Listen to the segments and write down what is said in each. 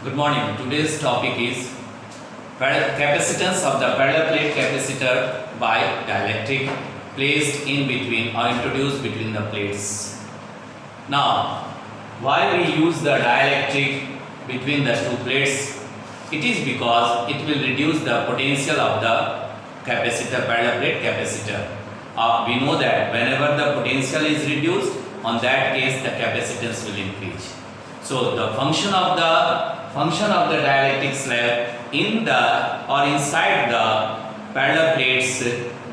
Good morning. Today's topic is capacitance of the parallel plate capacitor by dielectric placed in between or introduced between the plates. Now, why we use the dielectric between the two plates? It is because it will reduce the potential of the capacitor, parallel plate capacitor. We know that whenever the potential is reduced, on that case the capacitance will increase. So the function of the dielectric slab in the or inside the parallel plates,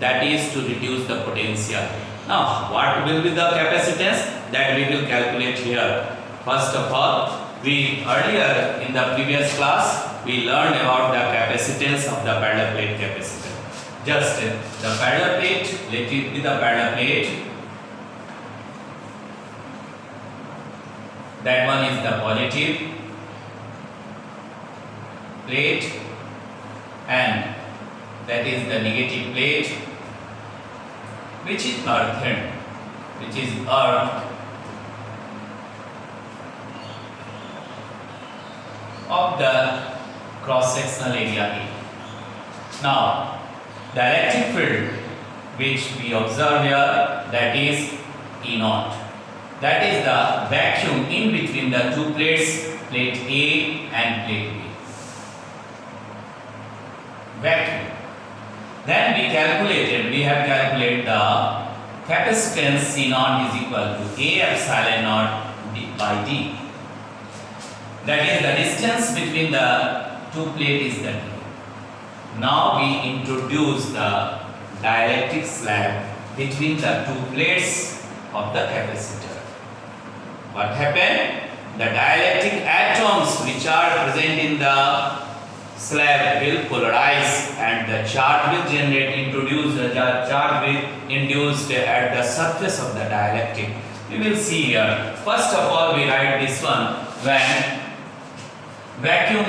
that is to reduce the potential. Now what will be the capacitance that we will calculate here? First of all, we earlier in the previous class we learned about the capacitance of the parallel plate capacitor. Just the parallel plate, let it be the parallel plate. That one is the positive plate and that is the negative plate, which is earthed, of the cross-sectional area A. Now, the electric field which we observe here, that is E0. That is the vacuum in between the two plates, plate A and plate B. Vacuum. Then we have calculated the capacitance C0 is equal to A epsilon naught by D. That is the distance between the two plates is the D. Now we introduce the dielectric slab between the two plates of the capacitor. What happened? The dielectric atoms which are present in the slab will polarize and the charge will induced at the surface of the dielectric. We will see here. First of all, we write this one when vacuum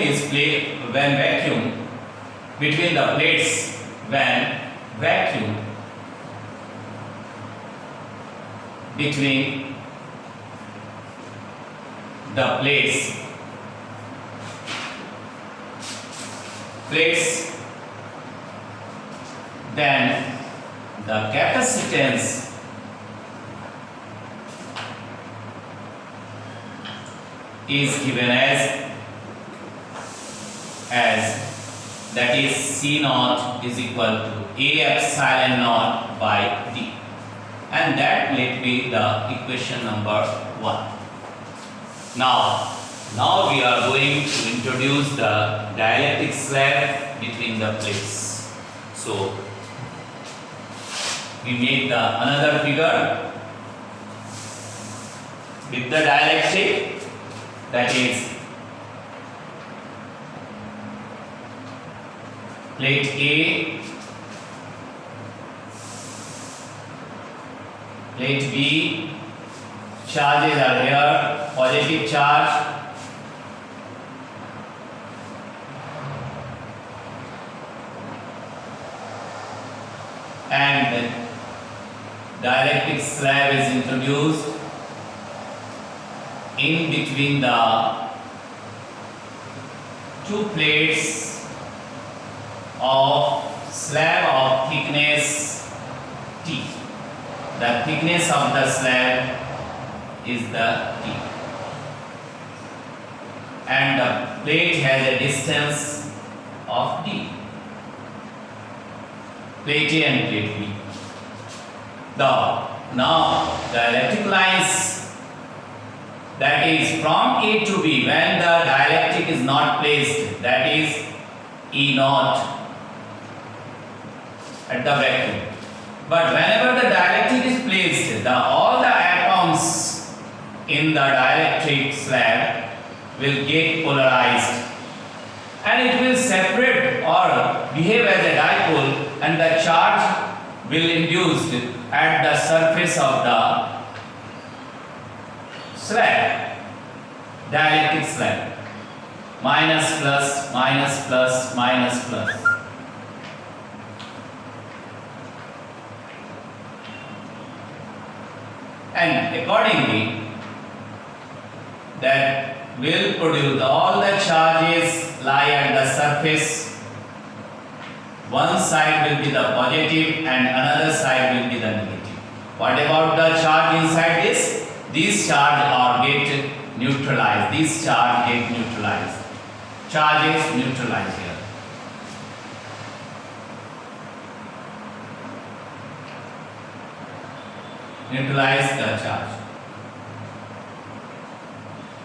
between the plates, when vacuum between the plates then the capacitance is given as that is C0 is equal to A epsilon naught by D, and that let be the equation number 1. Now we are going to introduce the dielectric slab between the plates. So we make another figure with the dielectric, that is plate A, plate B, charges are here, positive charge, and the dielectric slab is introduced in between the two plates of slab of thickness T. The thickness of the slab is the T, and the plate has a distance of D. Plate A and plate B. Now the electric lines, that is from A to B, when the dielectric is not placed, that is E0 at the vacuum. But whenever the dielectric is placed, all the atoms in the dielectric slab will get polarized and it will separate or behave as a dipole, and the charge will induced at the surface of the slab, dielectric slab, minus plus minus plus minus plus. And accordingly, that will produce all the charges lie at the surface. One side will be the positive and another side will be the negative. What about the charge inside this? These charge are get neutralized. These charge get neutralized. Charges neutralized here. Neutralize the charge.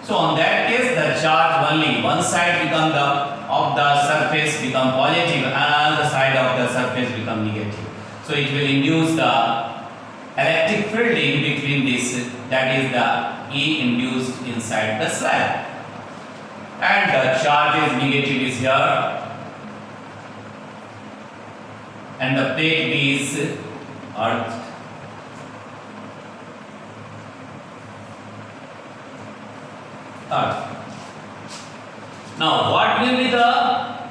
So on that case, the charge only one side become of the surface become positive, and another side of the surface become negative. So it will induce the electric field in between this, that is the E induced inside the slab. And the charge is negative is here, and the plate B is earth. Now what will be the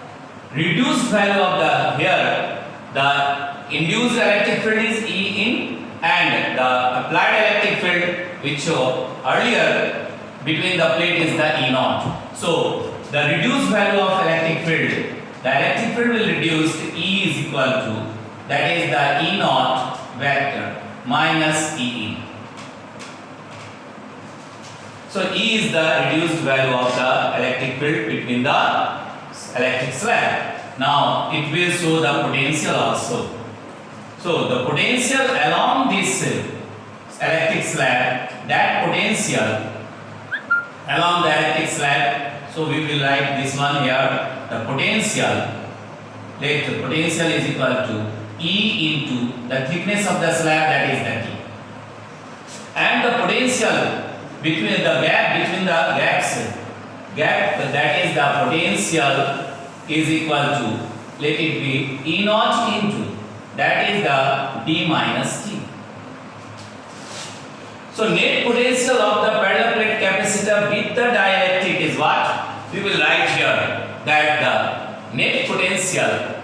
reduced value of the here? The induced electric field is E in, and the applied electric field which earlier between the plate is the E naught. So the reduced value of electric field, the electric field will reduce E is equal to, that is the E naught vector minus E in. So E is the reduced value of the electric field between the electric slab. Now it will show the potential also. So the potential along this electric slab, that potential along the electric slab, so we will write this one here, the potential, let the potential is equal to E into the thickness of the slab, that is the T. And the potential between the gap between the gap, that is the potential is equal to, let it be E naught into, that is the D minus T. So net potential of the parallel plate capacitor with the dielectric is what? We will write here that the net potential,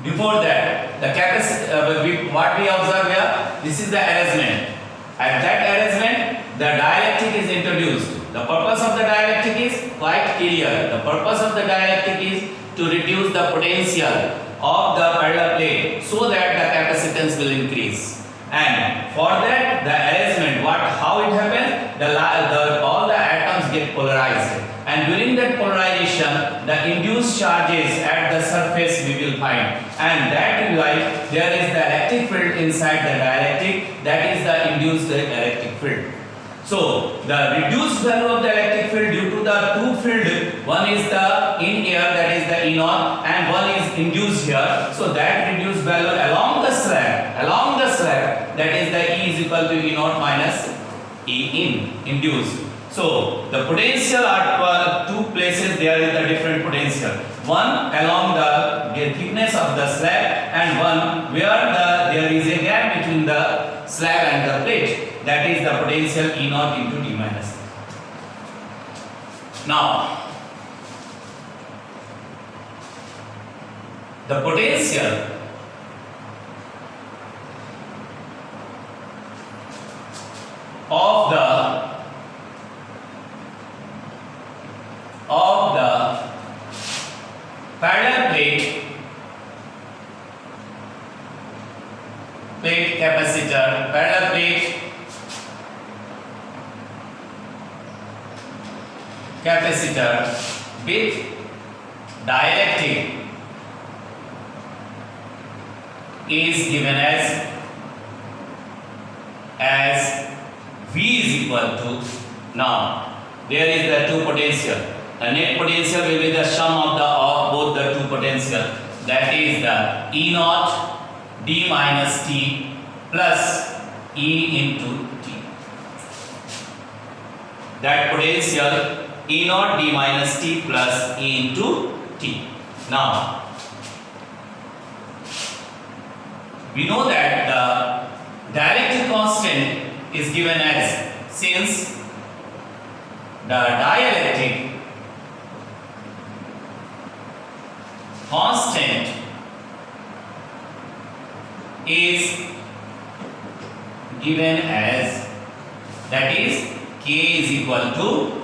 before that the capacitor, what we observe here, this is the arrangement. At that arrangement, the dielectric is introduced. The purpose of the dielectric is quite clear. The purpose of the dielectric is to reduce the potential of the parallel plate so that the capacitance will increase. And for that, the arrangement, how it happens? All the atoms get polarized. And during that polarization, the induced charges at the surface we will find. And that is why there is the electric field inside the dielectric, that is the induced electric field. So the reduced value of the electric field due to the two field, one is the in air, that is the E naught, and one is induced here. So that reduced value along the slab, that is the E is equal to E naught minus E in, induced. So the potential at two places there is the different potential. One along the thickness of the slab, and one where there is a gap between the slab and the plate. That is the potential E naught into D minus. Now the potential of the parallel plate capacitor, parallel plate capacitor with dielectric is given as V is equal to, now there is the two potential. The net potential will be the sum of both the two potential, that is the E naught D minus T plus E into T. That potential E naught D minus T plus E into T. Now we know that the dielectric constant is given as, since the dielectric constant is given as, that is K is equal to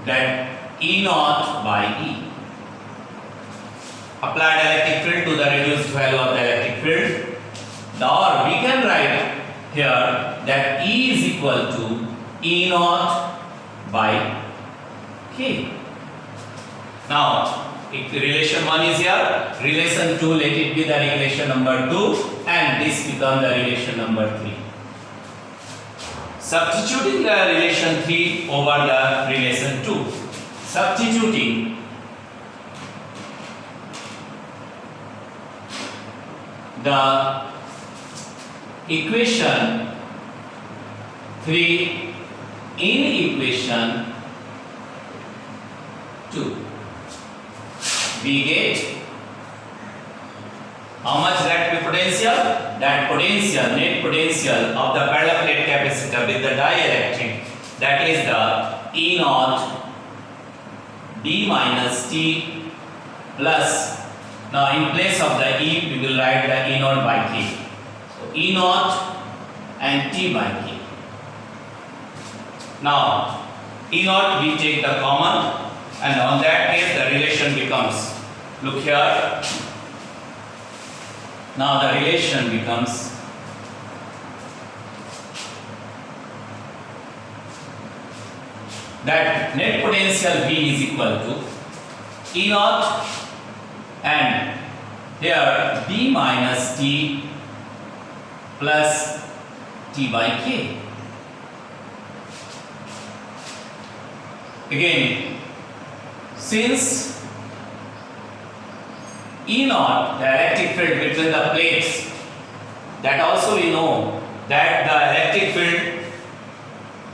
that E naught by E. Apply dielectric field to the reduced value of the electric field. Or we can write here that E is equal to E naught by K. Now, if the relation 1 is here, relation 2 let it be the relation number 2 and this become the relation number 3. Substituting the relation 3 over the relation 2. Substituting the equation 3 in equation 2. We get how much that potential? That potential, net potential of the parallel plate capacitor with the dielectric, that is the E naught d minus t plus, now in place of the E we will write the E naught by K. So E naught and t by K. Now E naught we take the common, and on that case the relation becomes, look here, now the relation becomes that net potential V is equal to E naught and here d minus t plus t by K. Again, since E naught, the electric field between the plates, that also we know that the electric field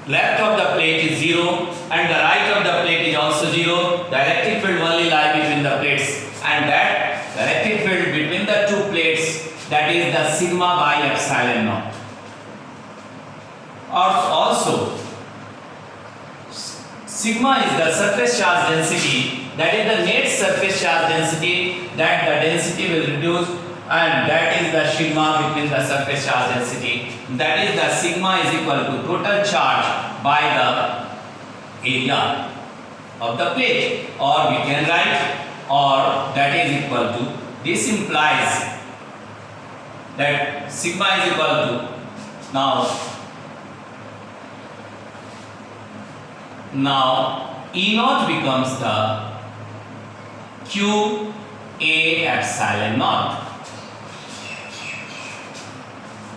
left of the plate is 0 and the right of the plate is also 0. The electric field only lie between the plates, and that the electric field between the two plates, that is the sigma by epsilon naught. Also, sigma is the surface charge density, that is the net surface charge density, that the density will reduce, and that is the sigma between the surface charge density, that is the sigma is equal to total charge by the area of the plate, or we can write, or that is equal to, this implies that sigma is equal to, now E naught becomes the Q A epsilon naught.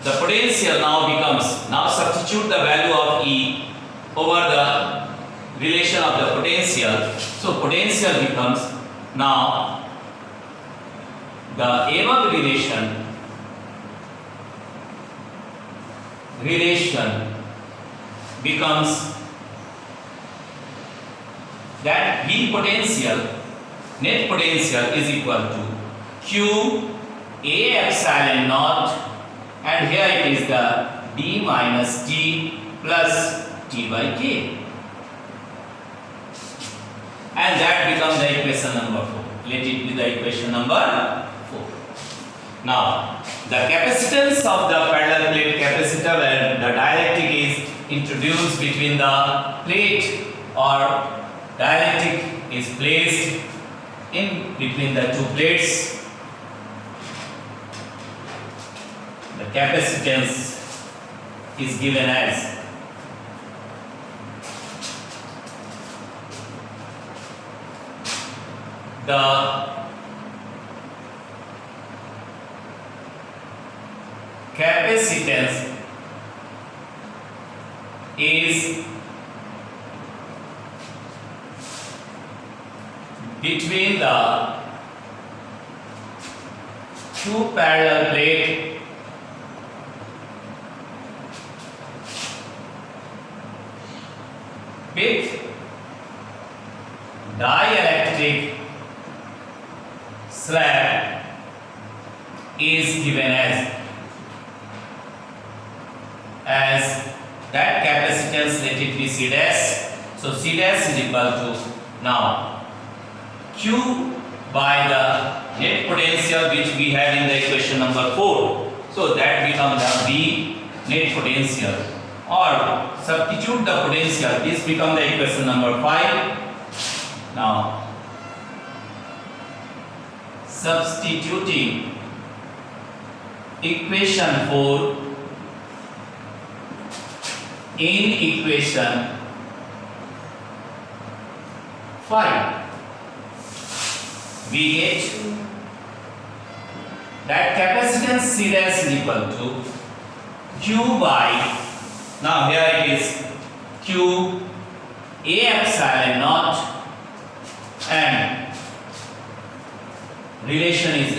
The potential now becomes, now substitute the value of E over the relation of the potential. So potential becomes, now the above relation becomes that V potential, net potential is equal to Q A epsilon naught, and here it is the d minus t plus t by k, and that becomes the equation number 4. Let it be the equation number 4. Now the capacitance of the parallel plate capacitor and the dielectric is introduced between the plate, or dielectric is placed in between the two plates. The capacitance is given as the capacitance is between the two parallel plate with dielectric slab is given as that capacitance, let it be C dash. So C dash is equal to, now Q by the net potential which we have in the equation number 4. So that becomes the V net potential or substitute the potential. This become the equation number 5. Now substituting equation 4 in equation 5, we get that capacitance C dash is equal to Q by, now here it is Q A epsilon naught, and relation is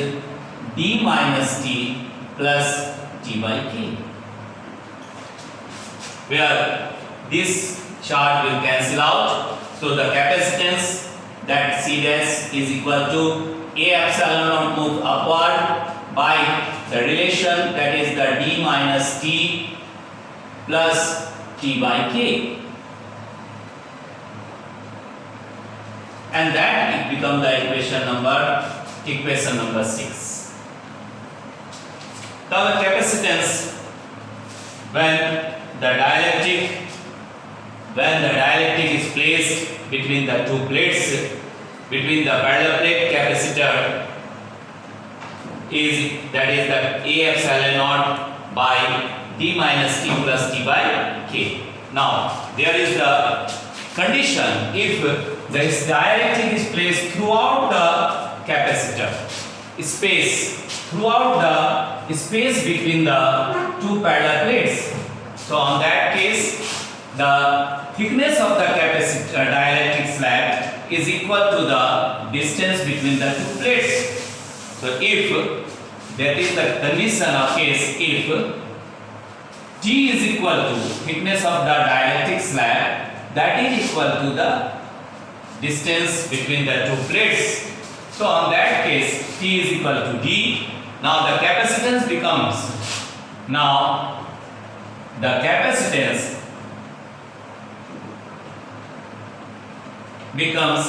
D minus T plus T by K, where this chart will cancel out. So the capacitance that C dash is equal to A epsilon naught move upward by the relation that is the D minus T plus T by K, and that it becomes the equation number 6. Now the capacitance when the dielectric is placed between the two plates, between the parallel plate capacitor, is that is the A epsilon naught by D minus T plus T by K. Now there is the condition, if this dielectric is placed throughout the capacitor space, throughout the space between the two parallel plates, so on that case the thickness of the capacitor dielectric slab is equal to the distance between the two plates. So if that is the condition of case, if T is equal to thickness of the dielectric slab, that is equal to the distance between the two plates. So on that case T is equal to D. Now the capacitance becomes, now the capacitance becomes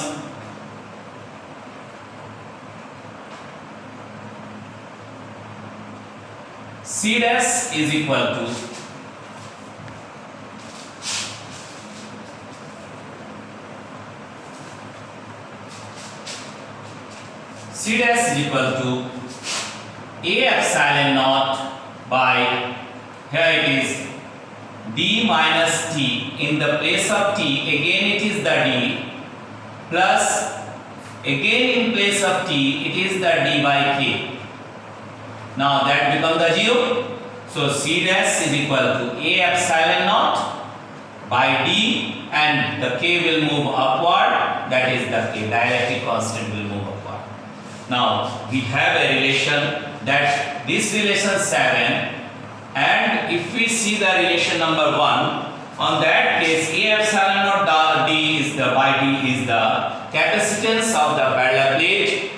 C dash is equal to C dash is equal to A epsilon naught by, here it is D minus T, in the place of T again it is the D, plus again in place of T it is the D by K. Now that becomes the 0. So C dash is equal to A epsilon naught by D, and the K will move upward, that is the K dielectric constant will move upward. Now we have a relation, that this relation 7, and if we see the relation number 1, on that case A epsilon naught D is the by D is the capacitance of the parallel plate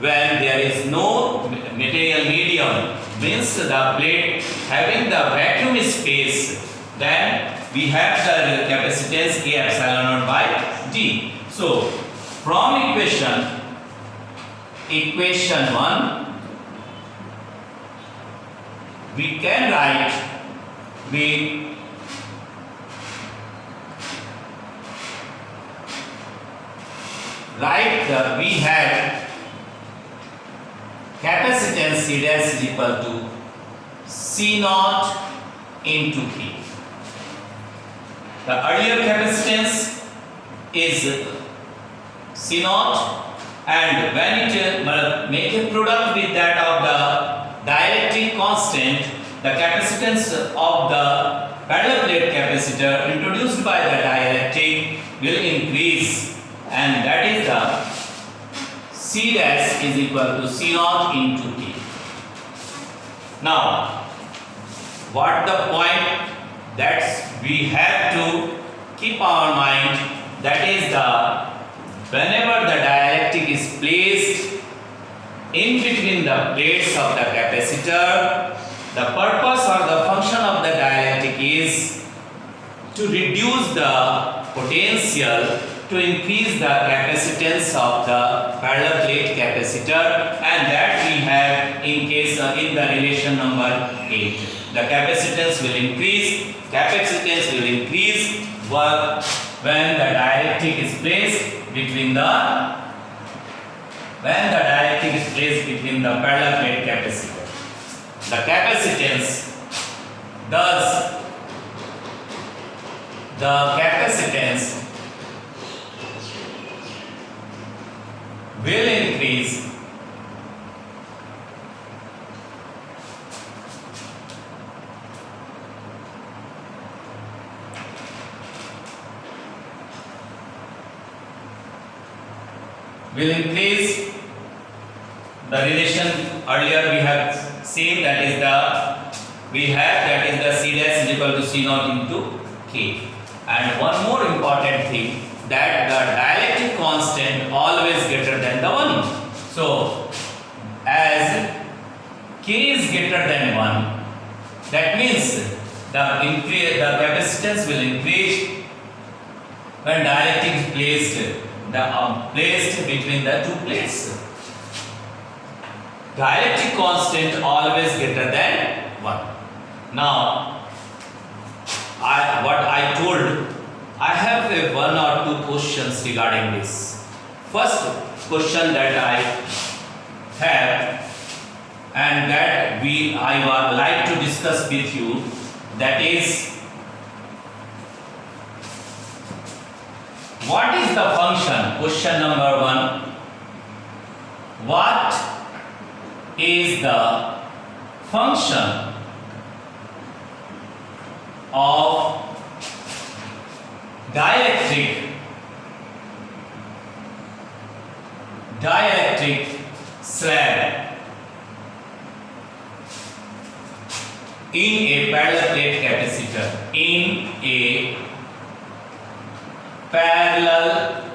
when there is no material medium, means the plate having the vacuum space, then we have the capacitance A epsilon naught by D. So from equation 1 we can write we have capacitance C dash is equal to C naught into P. The earlier capacitance is C naught, and when it make a product with that of the dielectric constant, the capacitance of the parallel plate capacitor introduced by the dielectric will increase, and that is the C dash is equal to C naught into P. Now what the point that we have to keep our mind, that is the whenever the dielectric is placed in between the plates of the capacitor, the purpose or the function of the dielectric is to reduce the potential to increase the capacitance of the parallel plate capacitor, and that we have in case in the relation number 8. The capacitance will increase Capacitance will increase when the dielectric is placed between the parallel plate capacitor. The capacitance will increase the relation earlier we have seen, that is the C dash is equal to C naught into K. And one more important thing, that the dielectric constant always greater than the 1. So as K is greater than 1, that means the capacitance will increase when dielectric is placed between the two plates. Dielectric constant always greater than 1. Now, what I told, I have one or two questions regarding this. First question that I have and that I would like to discuss with you, that is, what is the function? Question number 1. What is the function of dielectric slab in a parallel plate capacitor? In a parallel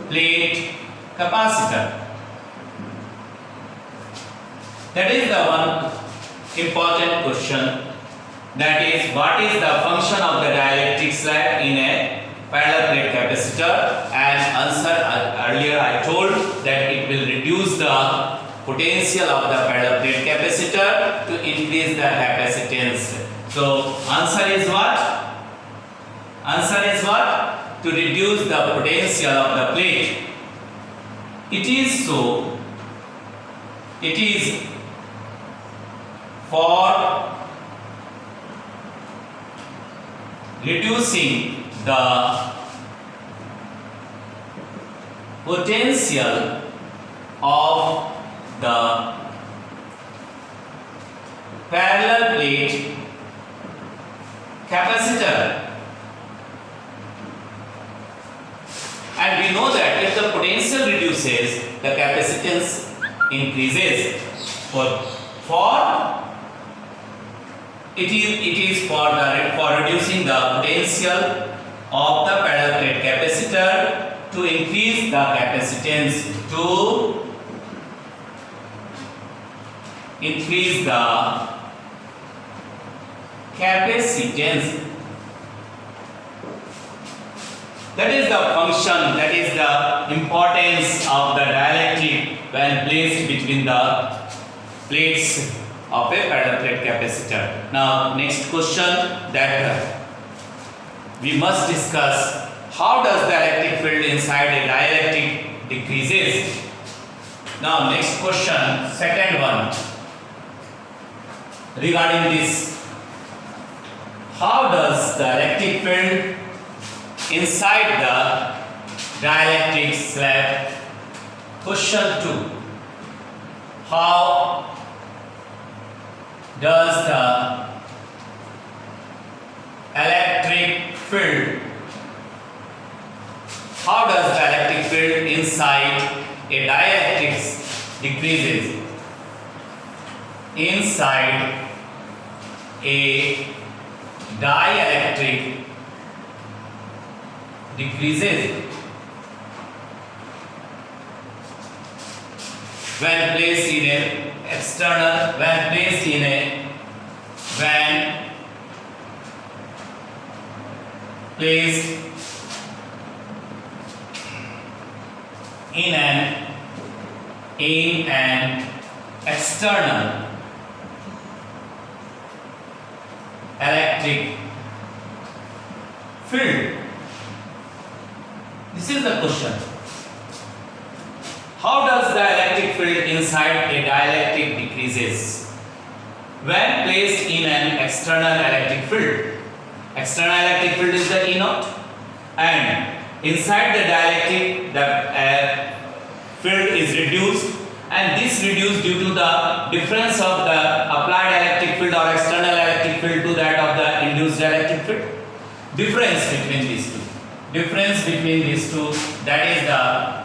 plate capacitor. That is the one important question. That is, what is the function of the dielectric slab in a parallel plate capacitor? And answer, earlier I told that it will reduce the potential of the parallel plate capacitor to increase the capacitance. So answer is what? Answer is what? To reduce the potential of the plate. It is so. It is for reducing the potential of the parallel plate capacitor. And we know that if the potential reduces, the capacitance increases. It is for reducing the potential of the parallel plate capacitor to increase the capacitance, That is the function, that is the importance of the dielectric when placed between the plates of a parallel plate capacitor. Now, next question that we must discuss: how does the electric field inside a dielectric decreases? Now, next question, second one, regarding this: how does the electric field inside the dielectric slab? Question 2. How does the electric field inside a dielectric decreases? Inside a dielectric decreases when placed in an external dielectric field? This is the question. How does the electric field inside a dielectric decreases when placed in an external electric field? External electric field is the E naught, and inside the dielectric the field is reduced, and this reduced due to the difference of the applied electric field or external electric field to that of the induced electric field. Difference between these two. Difference between these two, that is the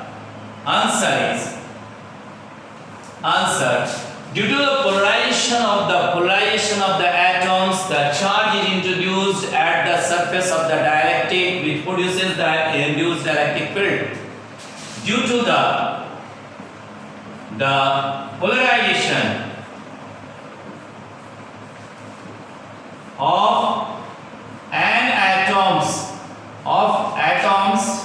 answer due to the polarization of the atoms, the charge is introduced at the surface of the dielectric which produces the induced electric field. Due to the polarization of atoms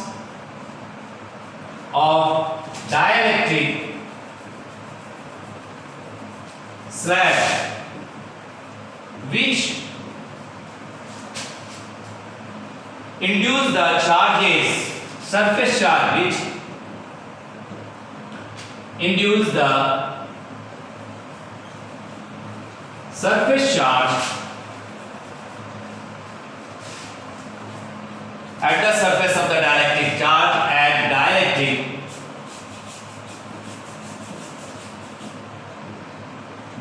of dielectric slab which induce the charges, surface charge which induce the surface charge at the surface of the dielectric charge at dielectric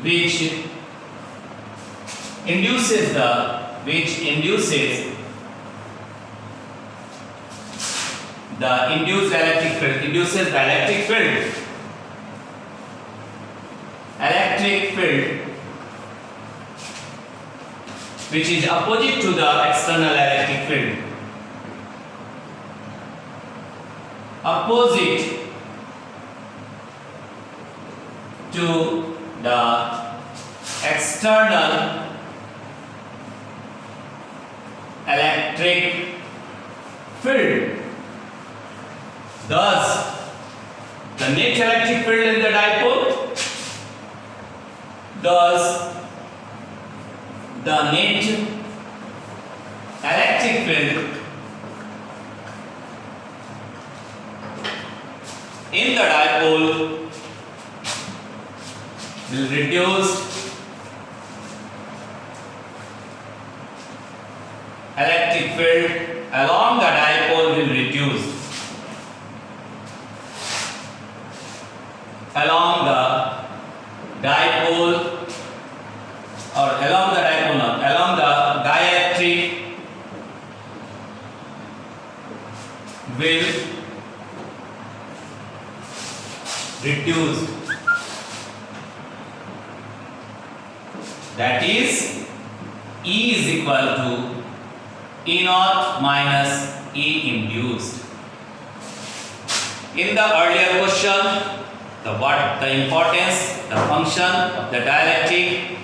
which induces the induced electric field, induces the electric field which is opposite to the external electric field. Opposite to the external electric field. Thus, the net electric field in the dipole, thus the net electric field in the dipole will reduce electric field along the dipole will reduce along the dipole or along the dipole not along the dielectric will reduced, that is E is equal to E naught minus E induced. In the earlier question, the importance, the function of the dielectric.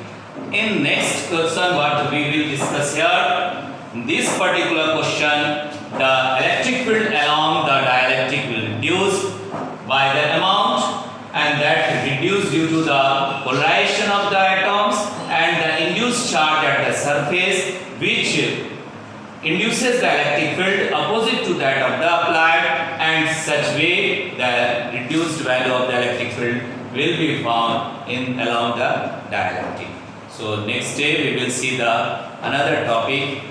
In next question, what we will discuss here, in this particular question, the electric field along the dielectric will reduce by the amount, and that reduced due to the polarization of the atoms and the induced charge at the surface which induces the electric field opposite to that of the applied, and such way the reduced value of the electric field will be found along the dielectric. So next day we will see the another topic